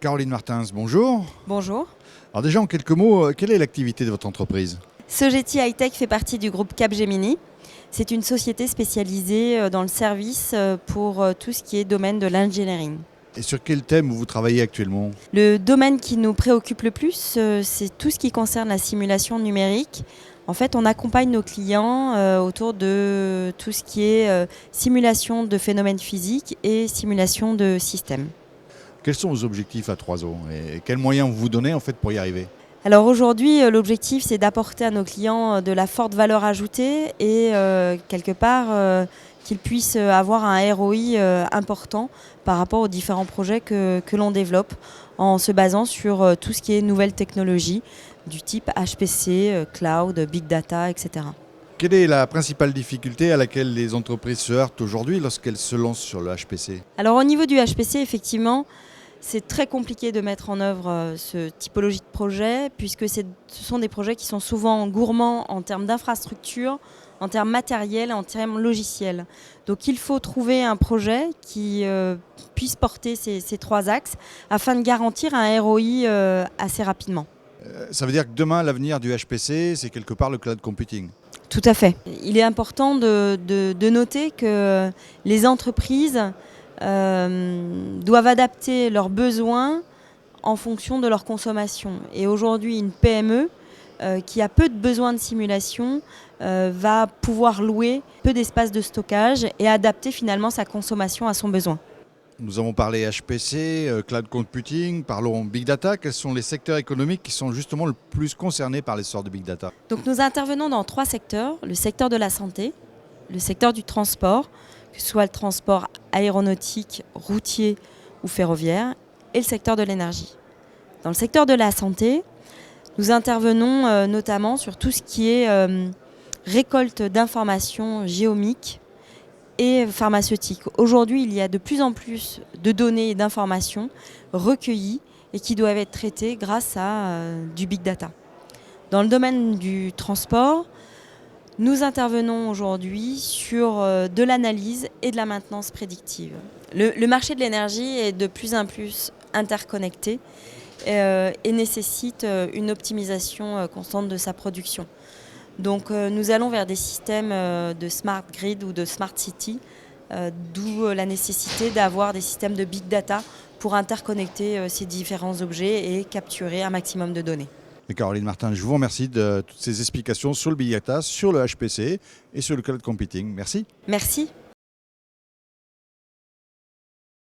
Caroline Martins, bonjour. Bonjour. Alors déjà en quelques mots, quelle est l'activité de votre entreprise? Sogeti High-Tech fait partie du groupe Capgemini. C'est une société spécialisée dans le service pour tout ce qui est domaine de l'engineering. Et sur quel thème vous travaillez actuellement? Le domaine qui nous préoccupe le plus, c'est tout ce qui concerne la simulation numérique. En fait, on accompagne nos clients autour de tout ce qui est simulation de phénomènes physiques et simulation de systèmes. Quels sont vos objectifs à 3 ans et quels moyens vous vous donnez en fait pour y arriver? Alors aujourd'hui, l'objectif, c'est d'apporter à nos clients de la forte valeur ajoutée et quelque part qu'ils puissent avoir un ROI important par rapport aux différents projets que l'on développe en se basant sur tout ce qui est nouvelles technologies du type HPC, cloud, big data, etc. Quelle est la principale difficulté à laquelle les entreprises se heurtent aujourd'hui lorsqu'elles se lancent sur le HPC? Alors au niveau du HPC, effectivement, c'est très compliqué de mettre en œuvre ce typologie de projet puisque ce sont des projets qui sont souvent gourmands en termes d'infrastructure, en termes matériels, en termes logiciels. Donc il faut trouver un projet qui puisse porter ces trois axes afin de garantir un ROI assez rapidement. Ça veut dire que demain, l'avenir du HPC, c'est quelque part le cloud computing. Tout à fait. Il est important de noter que les entreprises doivent adapter leurs besoins en fonction de leur consommation. Et aujourd'hui, une PME qui a peu de besoins de simulation va pouvoir louer peu d'espace de stockage et adapter finalement sa consommation à son besoin. Nous avons parlé HPC, cloud computing, parlons big data. Quels sont les secteurs économiques qui sont justement le plus concernés par l'essor de big data? Donc nous intervenons dans 3 secteurs, le secteur de la santé, le secteur du transport, que ce soit le transport aéronautique, routier ou ferroviaire, et le secteur de l'énergie. Dans le secteur de la santé, nous intervenons notamment sur tout ce qui est récolte d'informations géomiques et pharmaceutiques. Aujourd'hui, il y a de plus en plus de données et d'informations recueillies et qui doivent être traitées grâce à du big data. Dans le domaine du transport, nous intervenons aujourd'hui sur de l'analyse et de la maintenance prédictive. Le marché de l'énergie est de plus en plus interconnecté et nécessite une optimisation constante de sa production. Donc nous allons vers des systèmes de smart grid ou de smart city, d'où la nécessité d'avoir des systèmes de big data pour interconnecter ces différents objets et capturer un maximum de données. Et Caroline Martin, je vous remercie de toutes ces explications sur le big data, sur le HPC et sur le cloud computing. Merci. Merci.